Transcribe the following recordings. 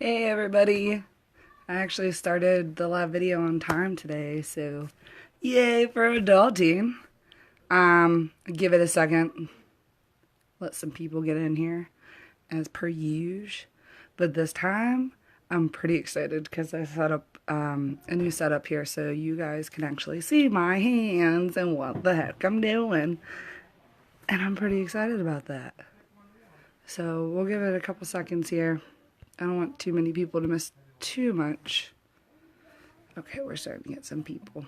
Hey everybody! I actually started the live video on time today, so yay for adulting. Give it a second. Let some people get in here as per usual. But this time, I'm pretty excited because I set up a new setup here so you guys can actually see my hands and what the heck I'm doing. And I'm pretty excited about that. So we'll give it a couple seconds here. I don't want too many people to miss too much. Okay, we're starting to get some people.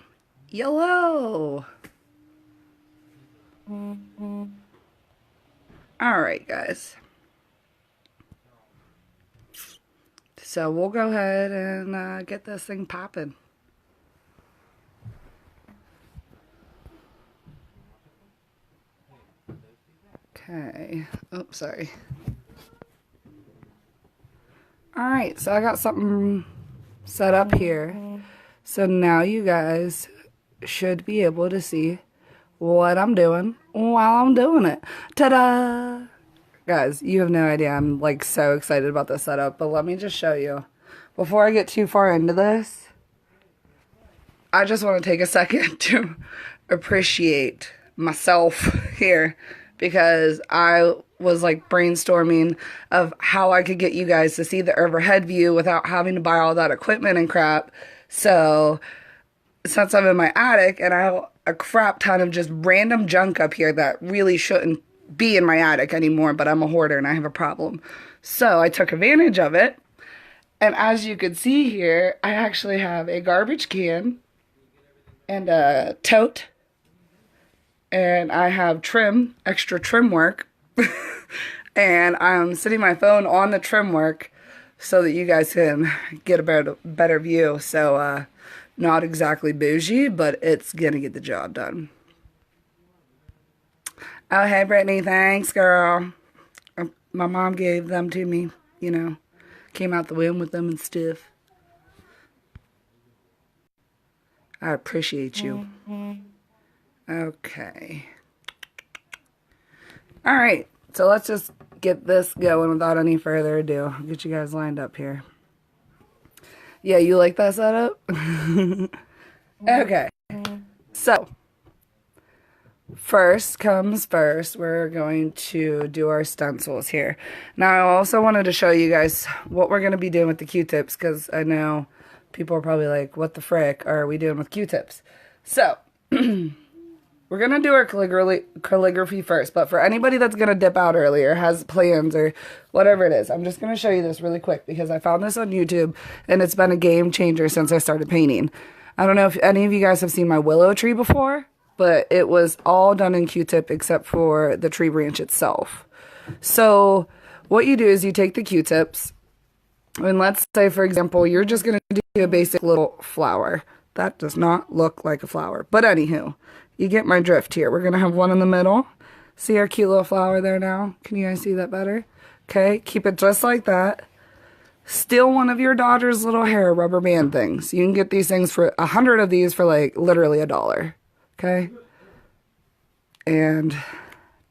Yellow! Alright, guys. So we'll go ahead and get this thing popping. Okay. Oops, sorry. Alright, so I got something set up here. So now you guys should be able to see what I'm doing while I'm doing it. Ta-da! Guys, you have no idea. I'm like so excited about this setup, but let me just show you. Before I get too far into this, I just want to take a second to appreciate myself here because I was like brainstorming of how I could get you guys to see the overhead view without having to buy all that equipment and crap. So since I'm in my attic and I have a crap ton of just random junk up here that really shouldn't be in my attic anymore, but I'm a hoarder and I have a problem. So I took advantage of it. And as you can see here, I actually have a garbage can and a tote. And I have trim, extra trim work. And I'm sitting my phone on the trim work so that you guys can get a better view. So, not exactly bougie, but it's gonna get the job done. Oh, hey, Brittany, thanks, girl. My mom gave them to me, you know. Came out the womb with them and stuff. I appreciate you. Okay. Alright, so let's just get this going without any further ado. I'll get you guys lined up here. Yeah, you like that setup? Okay. So, first comes first, we're going to do our stencils here. Now, I also wanted to show you guys what we're going to be doing with the Q-tips, because I know people are probably like, what the frick are we doing with Q-tips? So, we're going to do our calligraphy first, but for anybody that's going to dip out earlier, has plans or whatever it is, I'm just going to show you this really quick because I found this on YouTube and it's been a game changer since I started painting. I don't know if any of you guys have seen my willow tree before, but it was all done in Q-tip except for the tree branch itself. So what you do is you take the Q-tips and let's say, for example, you're just going to do a basic little flower. That does not look like a flower, but anywho. You get my drift here. We're going to have one in the middle. See our cute little flower there now? Can you guys see that better? Okay, keep it just like that. Steal one of your daughter's little hair rubber band things. You can get these things for 100 of these for like literally $1. Okay? And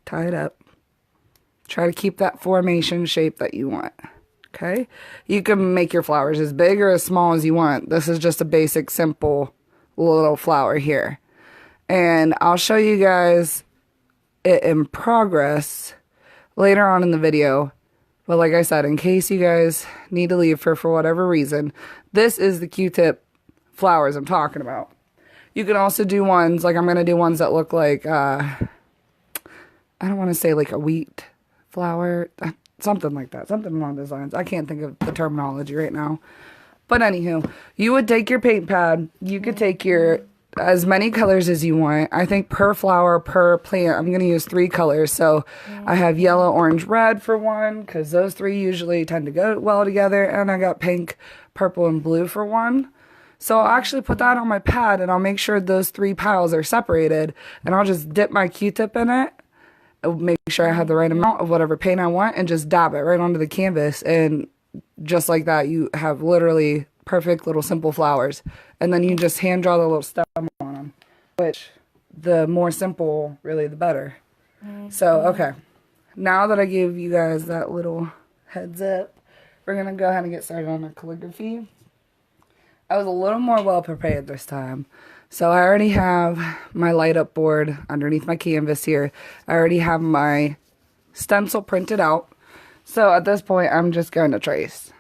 tie it up. Try to keep that formation shape that you want. Okay? You can make your flowers as big or as small as you want. This is just a basic, simple little flower here. And I'll show you guys it in progress later on in the video. But like I said, in case you guys need to leave for whatever reason, this is the Q-tip flowers I'm talking about. You can also do ones, like I'm going to do ones that look like, I don't want to say like a wheat flower, something like that, something along those lines. I can't think of the terminology right now. But anywho, you would take your paint pad, you could take your as many colors as you want. I think per flower, per plant, I'm going to use 3 colors. So I have yellow, orange, red for one, because those 3 usually tend to go well together. And I got pink, purple, and blue for one. So I'll actually put that on my pad and I'll make sure those 3 piles are separated. And I'll just dip my Q-tip in it. I'll make sure I have the right amount of whatever paint I want and just dab it right onto the canvas. And just like that, you have literally perfect little simple flowers. And then you just hand draw the little stem on them, which the more simple really the better. So okay, now that I gave you guys that little heads up, we're going to go ahead and get started on our calligraphy. I was a little more well prepared this time. So I already have my light up board underneath my canvas here. I already have my stencil printed out. So at this point, I'm just going to trace.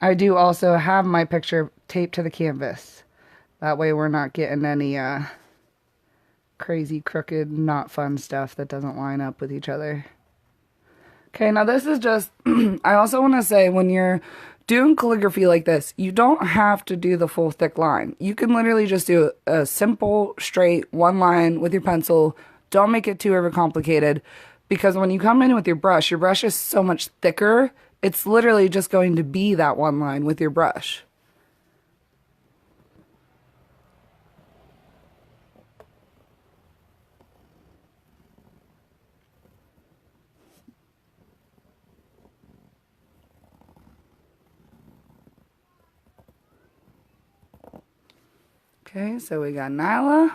I do also have my picture taped to the canvas. That way we're not getting any crazy, crooked, not fun stuff that doesn't line up with each other. Okay, now this is just, I also want to say when you're doing calligraphy like this, you don't have to do the full thick line. You can literally just do a simple, straight, one line with your pencil. Don't make it too overcomplicated, because when you come in with your brush is so much thicker, it's literally just going to be that one line with your brush. Okay, so we got Nyla.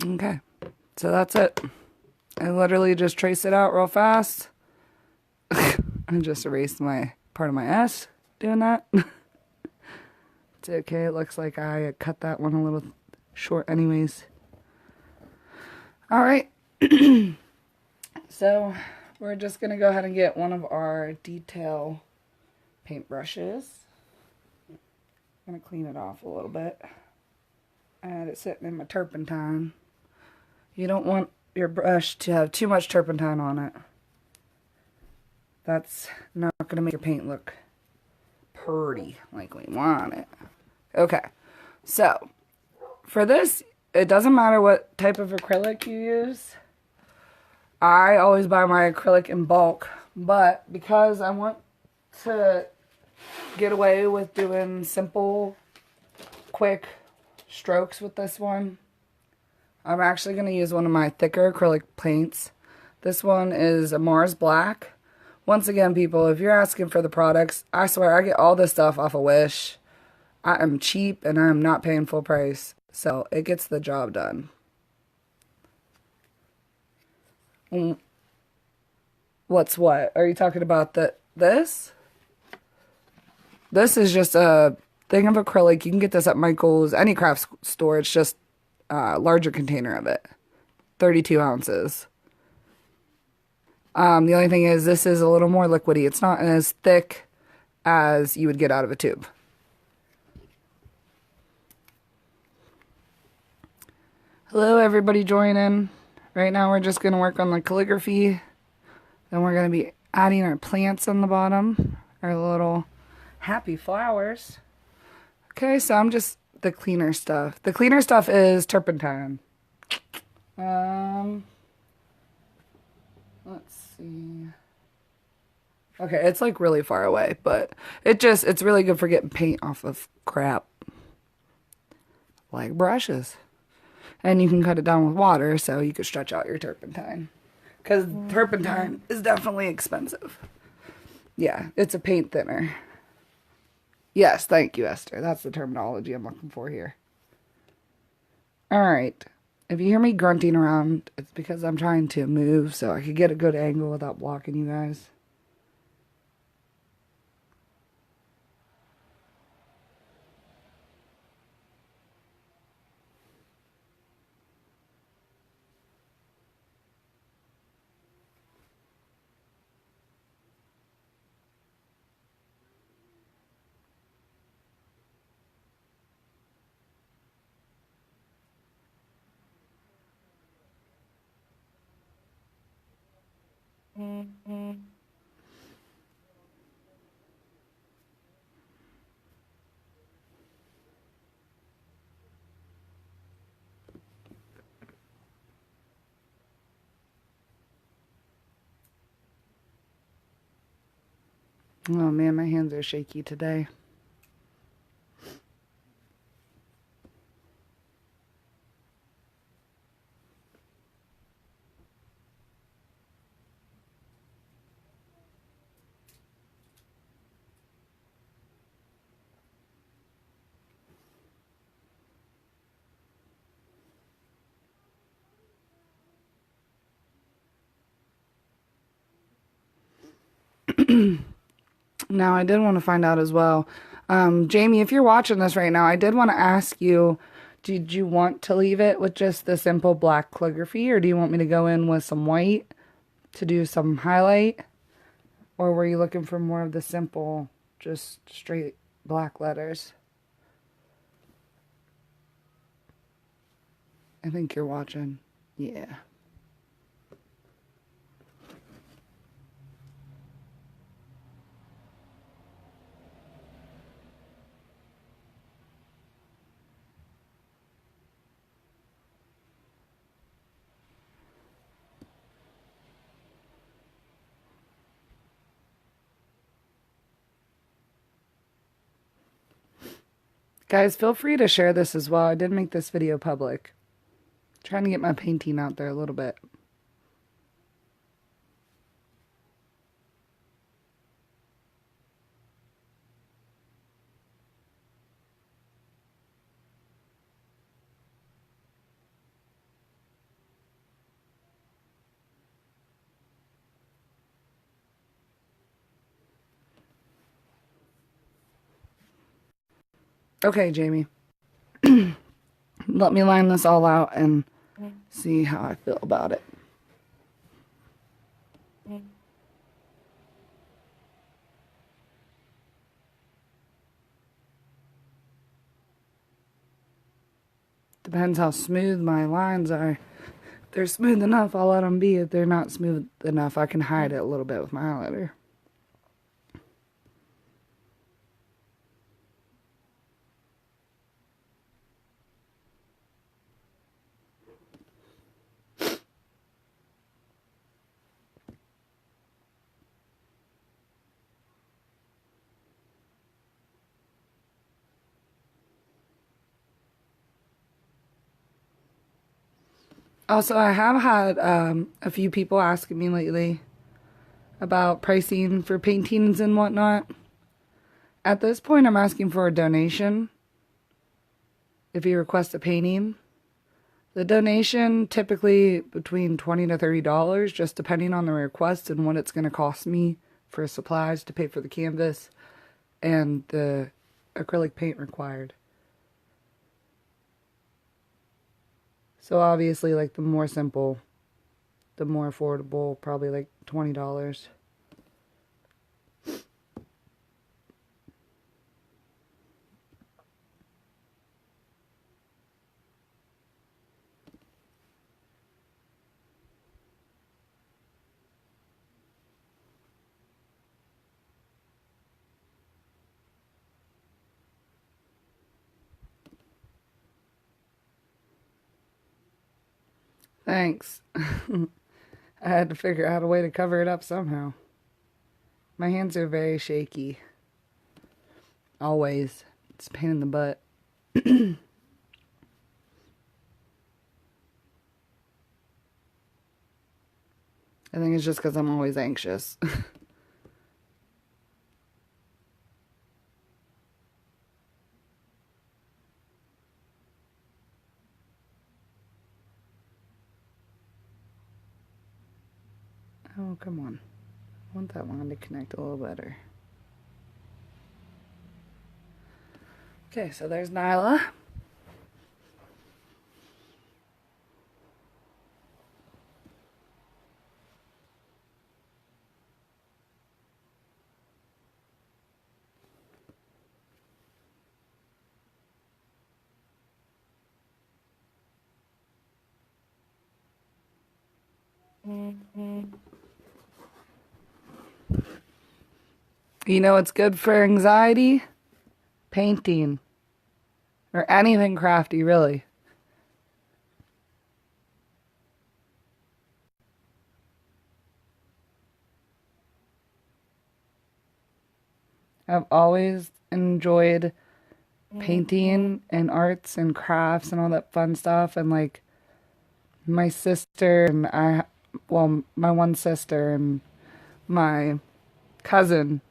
Okay, so that's it. I literally just traced it out real fast. I just erased my part of my S doing that. It's okay, it looks like I cut that one a little short anyways. Alright, so we're just going to go ahead and get one of our detail paint brushes. I'm going to clean it off a little bit. I had it sitting in my turpentine. You don't want your brush to have too much turpentine on it. That's not going to make your paint look pretty like we want it. Okay, so for this, it doesn't matter what type of acrylic you use. I always buy my acrylic in bulk, but because I want to get away with doing simple, quick strokes with this one, I'm actually going to use one of my thicker acrylic paints. This one is a Mars Black. Once again, people, if you're asking for the products, I swear I get all this stuff off of Wish. I am cheap and I am not paying full price, so it gets the job done. What's what? Are you talking about this? This is just a thing of acrylic. You can get this at Michael's, any craft store. It's just a larger container of it. 32 ounces. The only thing is this is a little more liquidy. It's not as thick as you would get out of a tube. Hello, everybody joining. Right now we're just going to work on the calligraphy. Then we're going to be adding our plants on the bottom. Our little happy flowers. Okay, so I'm just the cleaner stuff. The cleaner stuff is turpentine. Let's see. Okay, it's like really far away, but it's really good for getting paint off of crap. Like brushes. And you can cut it down with water so you could stretch out your turpentine. Because turpentine is definitely expensive. Yeah, it's a paint thinner. Yes, thank you, Esther. That's the terminology I'm looking for here. Alright. If you hear me grunting around, it's because I'm trying to move so I could get a good angle without blocking you guys. Oh man, my hands are shaky today. Now, I did want to find out as well. Jamie, if you're watching this right now, I did want to ask you, did you want to leave it with just the simple black calligraphy, or do you want me to go in with some white to do some highlight? Or were you looking for more of the simple, just straight black letters? I think you're watching. Yeah. Guys, feel free to share this as well. I did make this video public. Trying to get my painting out there a little bit. Okay, Jamie. Let me line this all out and see how I feel about it. Depends how smooth my lines are. If they're smooth enough, I'll let them be. If they're not smooth enough, I can hide it a little bit with my highlighter. Also, I have had a few people asking me lately about pricing for paintings and whatnot. At this point, I'm asking for a donation if you request a painting. The donation typically between $20 to $30, just depending on the request and what it's going to cost me for supplies to pay for the canvas and the acrylic paint required. So obviously, like, the more simple, the more affordable, probably like $20. Thanks. I had to figure out a way to cover it up somehow. My hands are very shaky. Always. It's a pain in the butt. I think it's just because I'm always anxious. Oh, come on. I want that line to connect a little better. Okay, so there's Nyla. You know what's good for anxiety? Painting. Or anything crafty, really. I've always enjoyed painting and arts and crafts and all that fun stuff. And like my sister and my one sister and my cousin,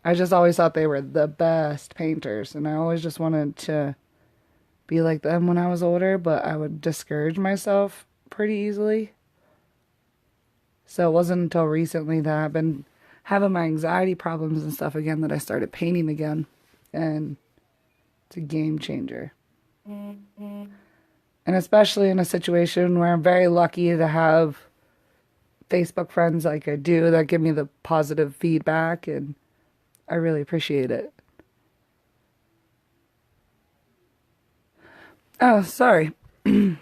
I just always thought they were the best painters. And I always just wanted to be like them when I was older, but I would discourage myself pretty easily. So it wasn't until recently that I've been having my anxiety problems and stuff again that I started painting again. And it's a game changer. And especially in a situation where I'm very lucky to have Facebook friends like I do that give me the positive feedback, and I really appreciate it. Oh, sorry. Alright,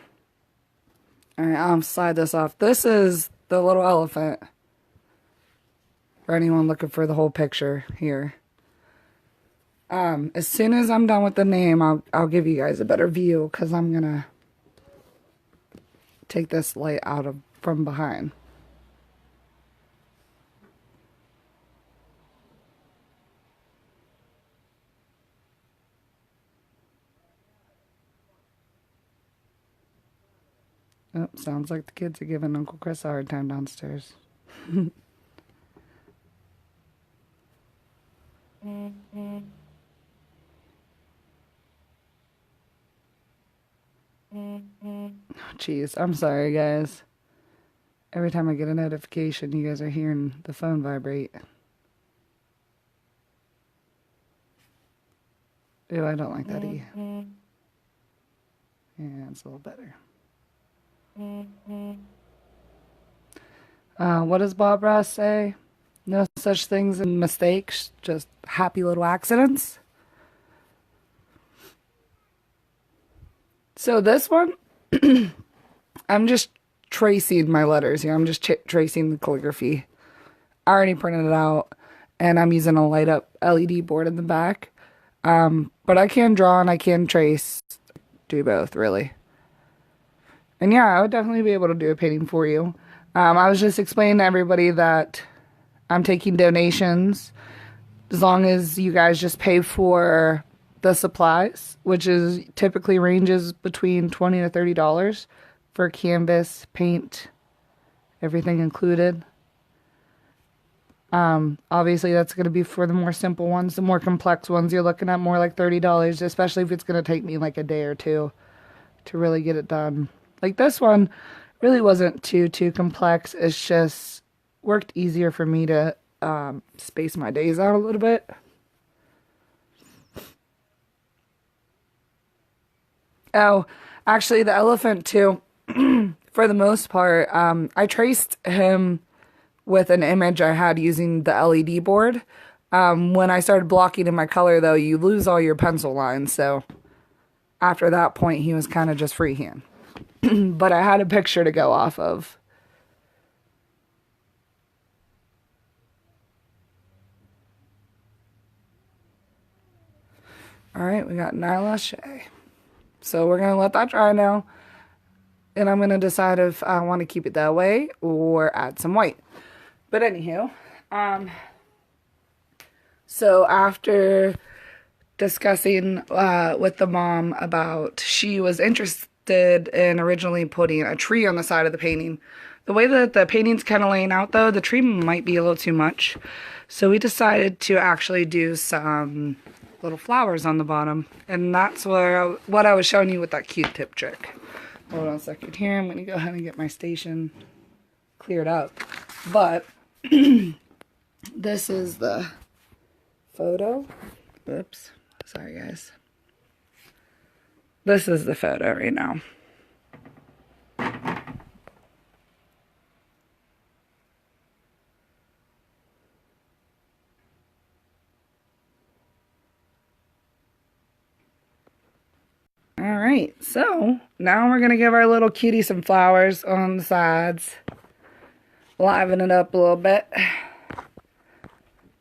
I'll slide this off. This is the little elephant. For anyone looking for the whole picture here. As soon as I'm done with the name, I'll give you guys a better view, because I'm gonna take this light out of from behind. Oh, sounds like the kids are giving Uncle Chris a hard time downstairs. Jeez, I'm sorry, guys. Every time I get a notification, you guys are hearing the phone vibrate. Ew, I don't like that E. Yeah, it's a little better. What does Bob Ross say? No such things as mistakes, just happy little accidents. So this one, I'm just tracing my letters here. I'm just tracing the calligraphy. I already printed it out, and I'm using a light up LED board in the back. But I can draw and I can trace, do both, really. And yeah, I would definitely be able to do a painting for you. I was just explaining to everybody that I'm taking donations as long as you guys just pay for the supplies, which is typically ranges between $20 to $30 for canvas, paint, everything included. Obviously that's going to be for the more simple ones. The more complex ones, you're looking at more like $30, especially if it's going to take me like a day or two to really get it done. Like this one really wasn't too complex. It's just worked easier for me to space my days out a little bit. Oh, actually the elephant too, for the most part, I traced him with an image I had using the LED board. When I started blocking in my color though, you lose all your pencil lines, so after that point he was kind of just freehand. But I had a picture to go off of. Alright, we got Nyla. So we're going to let that dry now. And I'm going to decide if I want to keep it that way or add some white. But anywho, so after discussing with the mom about, she was interested in originally putting a tree on the side of the painting. The way that the painting's kind of laying out though, the tree might be a little too much. So we decided to actually do some little flowers on the bottom. And that's what I was showing you with that Q-tip trick. Hold on a second here. I'm going to go ahead and get my station cleared up. But this is the photo. Oops. Sorry, guys. This is the photo right now. Alright, so now we're going to give our little cutie some flowers on the sides. Liven it up a little bit.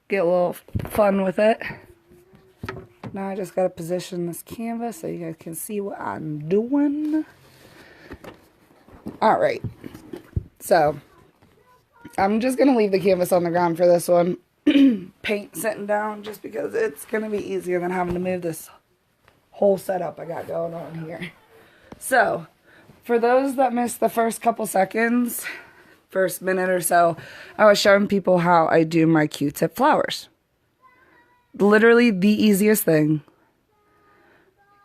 Get a little fun with it. Now I just got to position this canvas so you guys can see what I'm doing. Alright, so I'm just going to leave the canvas on the ground for this one. Paint sitting down just because it's going to be easier than having to move this whole setup I got going on here. So, for those that missed the first couple seconds, first minute or so, I was showing people how I do my Q-tip flowers. Literally the easiest thing.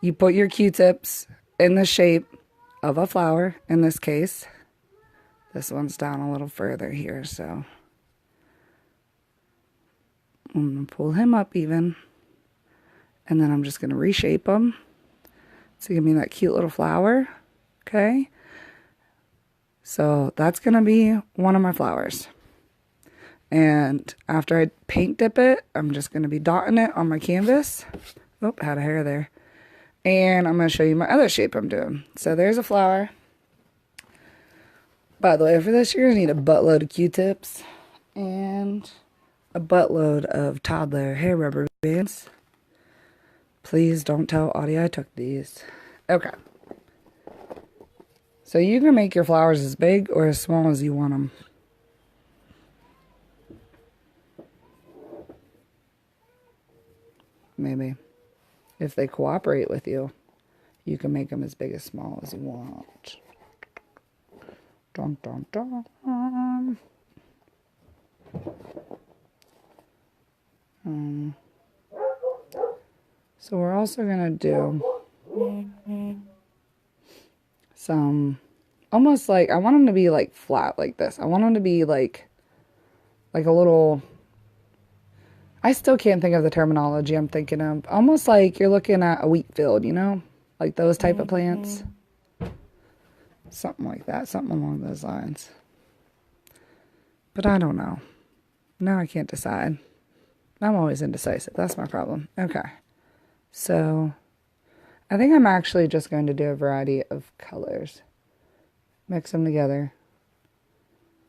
You put your Q-tips in the shape of a flower, in this case. This one's down a little further here, so I'm going to pull him up even. And then I'm just going to reshape him to give me that cute little flower. Okay. So that's going to be one of my flowers. And after I paint dip it, I'm just going to be dotting it on my canvas. Oh, had a hair there. And I'm going to show you my other shape I'm doing. So there's a flower. By the way, for this you're going to need a buttload of Q-tips and a buttload of toddler hair rubber bands. Please don't tell Audie I took these. Okay. So you can make your flowers as big or as small as you want them. Maybe. If they cooperate with you, you can make them as big as small as you want. Dun, dun, dun. So we're also going to do some, almost like, I want them to be like flat like this. I want them to be like a little, I still can't think of the terminology I'm thinking of. Almost like you're looking at a wheat field, you know? Like those type of plants. Something like that. Something along those lines. But I don't know. Now I can't decide. I'm always indecisive. That's my problem. Okay. So, I think I'm actually just going to do a variety of colors. Mix them together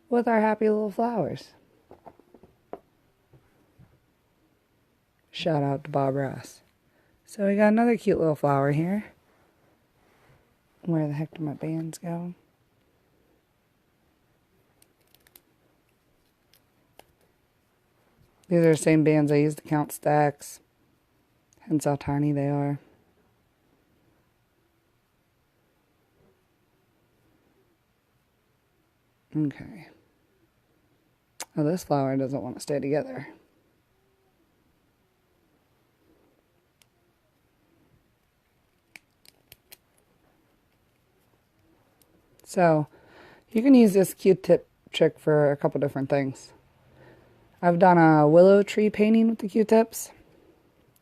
with our happy little flowers. Shout out to Bob Ross. So we got another cute little flower here. Where the heck do my bands go? These are the same bands I use to count stacks. Hence how tiny they are. Okay. Oh, this flower doesn't want to stay together. So, you can use this Q-tip trick for a couple different things. I've done a willow tree painting with the Q-tips.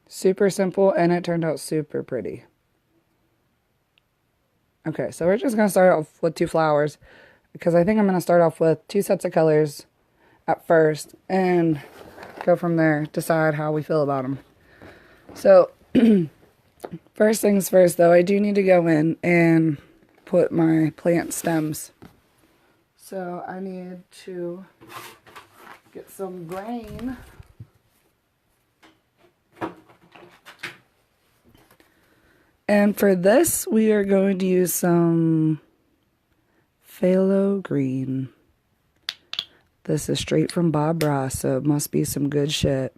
Super simple, and it turned out super pretty. Okay, so we're just going to start off with 2 flowers, because I think I'm going to start off with 2 sets of colors at first, and go from there, decide how we feel about them. So, first things first, though, I do need to go in and put my plant stems. So I need to get some grain. And for this, we are going to use some phthalo green. This is straight from Bob Ross, so it must be some good shit.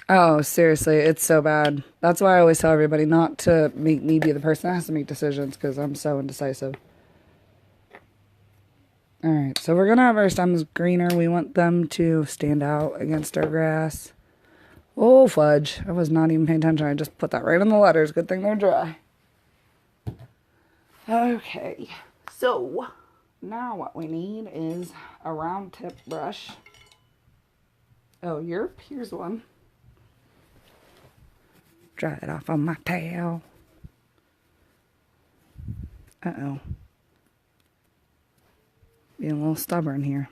Oh, seriously, it's so bad. That's why I always tell everybody not to make me be the person that has to make decisions, because I'm so indecisive. Alright, so we're going to have our stems greener. We want them to stand out against our grass. Oh, fudge. I was not even paying attention. I just put that right on the letters. Good thing they're dry. Okay, so now what we need is a round tip brush. Oh, here's one. Dry it off on my towel. Uh-oh. Being a little stubborn here.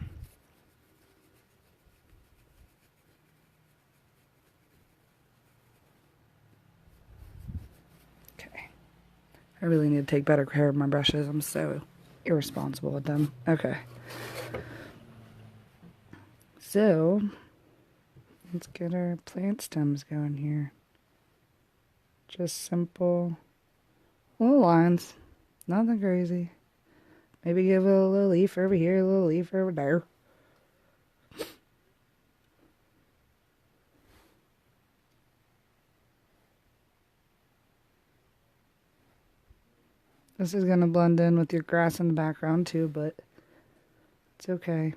Okay. I really need to take better care of my brushes. I'm so irresponsible with them. Okay. So, let's get our plant stems going here. Just simple little lines. Nothing crazy. Maybe give it a little leaf over here, a little leaf over there. This is going to blend in with your grass in the background too, but it's okay.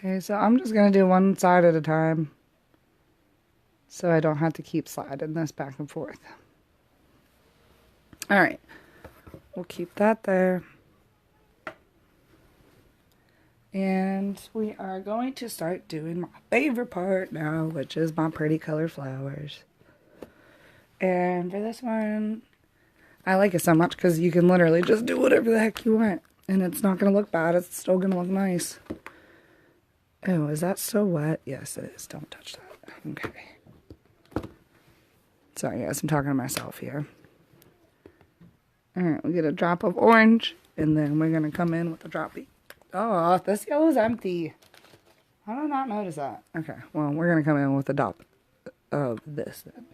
Okay, so I'm just going to do one side at a time. so I don't have to keep sliding this back and forth. All right, we'll keep that there. And we are going to start doing my favorite part now, which is my pretty colored flowers. And for this one, I like it so much because you can literally just do whatever the heck you want. And it's not going to look bad. It's still going to look nice. Oh, is that so wet? Yes, it is. Don't touch that. Okay. Sorry, guys. I'm talking to myself here. Alright, we get a drop of orange. And then we're going to come in with a drop of... Oh, this yellow is empty. How did I not notice that? Okay, well, we're going to come in with a dot of this then.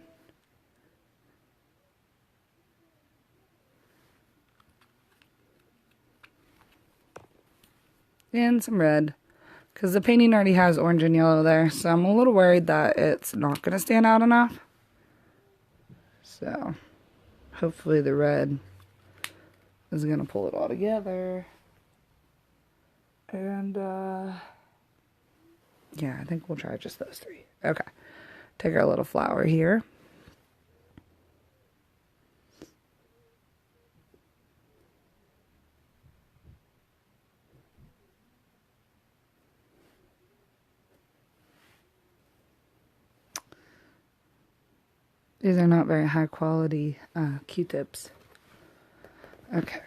And some red. Because the painting already has orange and yellow there. So I'm a little worried that it's not going to stand out enough. So, hopefully the red is going to pull it all together. And, yeah, I think we'll try just those three. Okay. Take our little flower here. These are not very high quality Q-tips. Okay.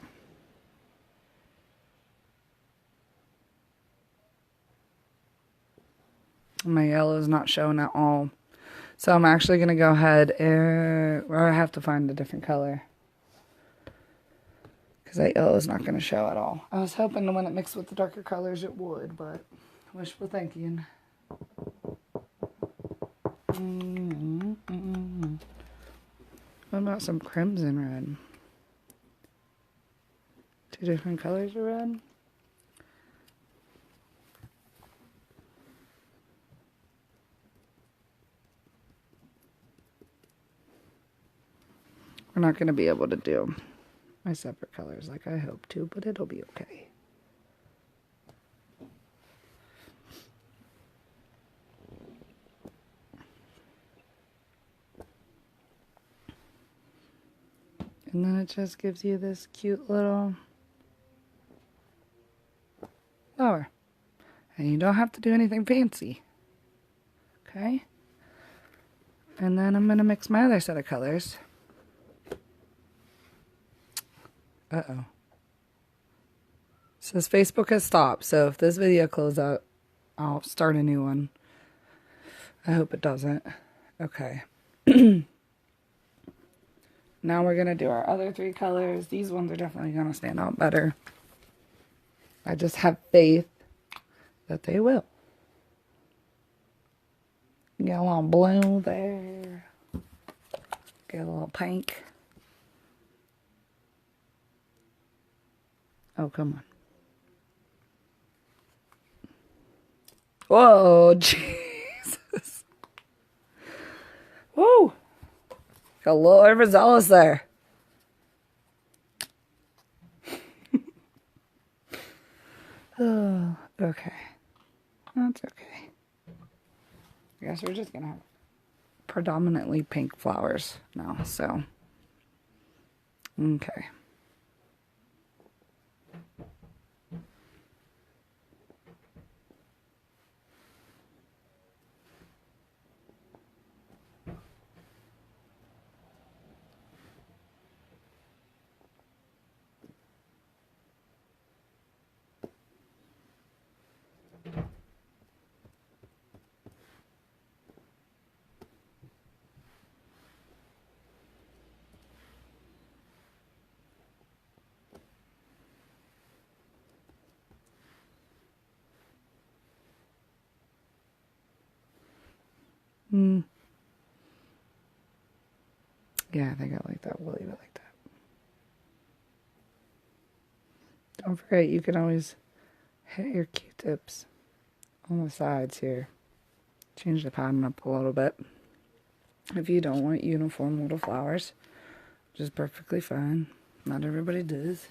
My yellow is not showing at all. So I'm actually going to go ahead and... Well, I have to find a different color. Because that yellow is not going to show at all. I was hoping when it mixed with the darker colors it would, but wishful thinking. What about some crimson red? Two different colors of red? We're not going to be able to do my separate colors like I hope to, but it'll be okay. And then it just gives you this cute little flower. And you don't have to do anything fancy. Okay? And then I'm going to mix my other set of colors. Uh-oh. It says Facebook has stopped, so if this video closes out, I'll start a new one. I hope it doesn't. Okay. Now we're going to do our other three colors. These ones are definitely going to stand out better. I just have faith that they will. Get a little blue there. Get a little pink. Oh, come on. Whoa, Jesus. Woo. Got a little overzealous there. Oh, okay. That's okay. I guess we're just going to have predominantly pink flowers now, so. Okay. Yeah, I think I like that. We'll leave it like that. Don't forget, you can always hit your Q-tips on the sides here. Change the pattern up a little bit. If you don't want uniform little flowers, which is perfectly fine. Not everybody does.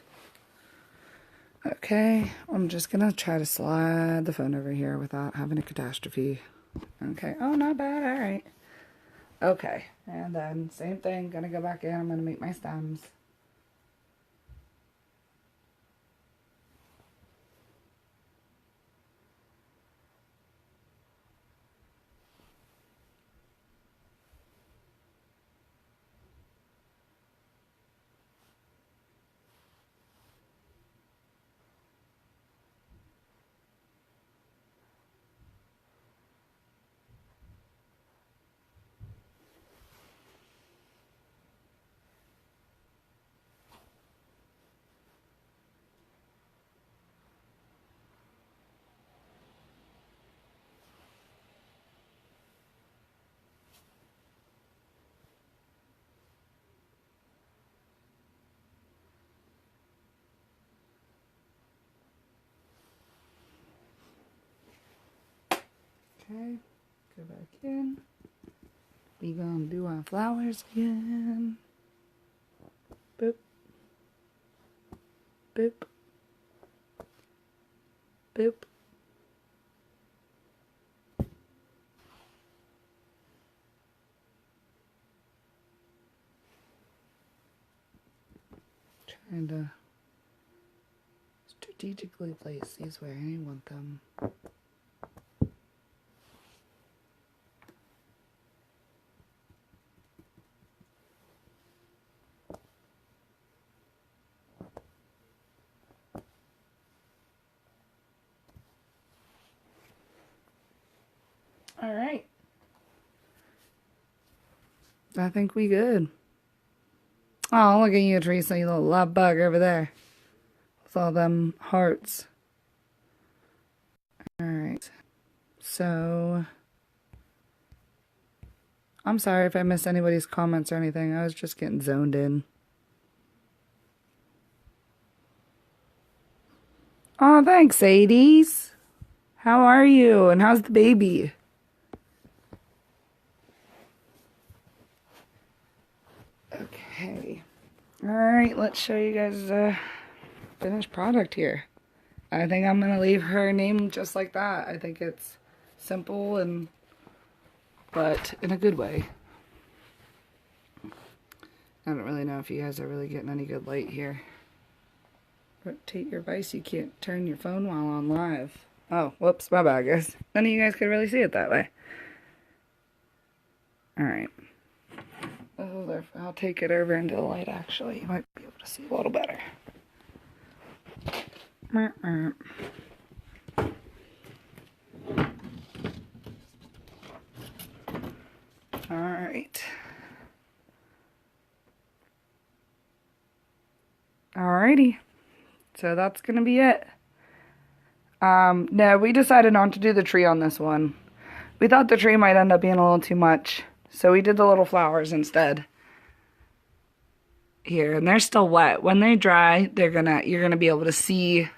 Okay, I'm just going to try to slide the phone over here without having a catastrophe. Okay, oh, not bad, alright. Okay, and then same thing, gonna go back in, I'm gonna make my stems. Okay, go back in. We gonna do our flowers again. Boop. Boop. Boop. Trying to strategically place these where I want them. All right. I think we good. Oh, look at you, Teresa, you little love bug over there. With all them hearts. Alright. So, I'm sorry if I missed anybody's comments or anything. I was just getting zoned in. Oh, thanks, Sadies. How are you? And how's the baby? Okay. Alright, let's show you guys the finished product here. I think I'm going to leave her name just like that. I think it's simple and but in a good way. I don't really know if you guys are really getting any good light here. Rotate your device. You can't turn your phone while on live. Oh, whoops, my bad, guys. None of you guys could really see it that way. Alright. Oh, I'll take it over into the light, actually. You might be able to see a little better. Alright. Alrighty. So that's going to be it. No, we decided not to do the tree on this one. We thought the tree might end up being a little too much. So we did the little flowers instead. Here, and they're still wet. When they dry, you're gonna be able to see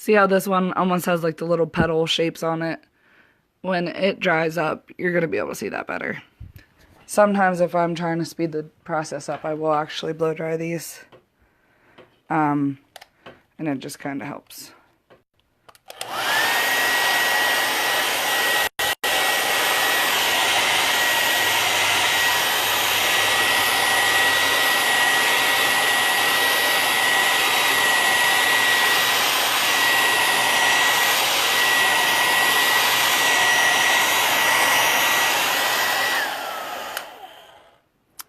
how this one almost has like the little petal shapes on it. When it dries up, you're gonna be able to see that better. Sometimes if I'm trying to speed the process up, I will actually blow dry these. And it just kind of helps.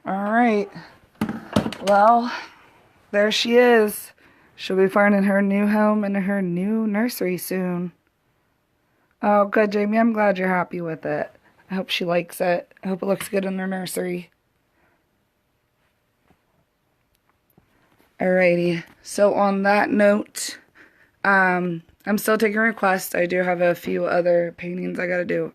Alright, well, there she is. She'll be finding her new home in her new nursery soon. Oh, good, Jamie. I'm glad you're happy with it. I hope she likes it. I hope it looks good in her nursery. Alrighty, so on that note, I'm still taking requests. I do have a few other paintings I gotta do.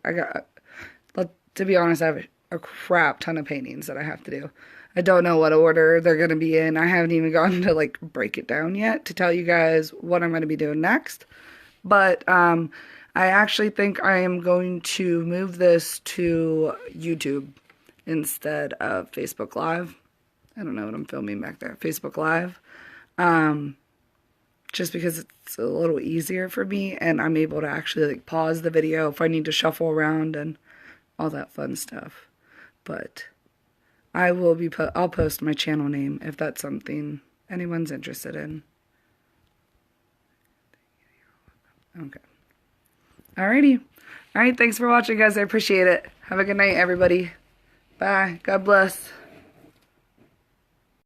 To be honest, I have a crap ton of paintings that I have to do. I don't know what order they're going to be in. I haven't even gotten to like break it down yet to tell you guys what I'm going to be doing next. But I actually think I am going to move this to YouTube instead of Facebook Live. I don't know what I'm filming back there. Facebook Live. Just because it's a little easier for me and I'm able to actually like pause the video if I need to shuffle around and all that fun stuff. But I'll post my channel name if that's something anyone's interested in. Okay. Alrighty. Alright, thanks for watching, guys. I appreciate it. Have a good night, everybody. Bye. God bless.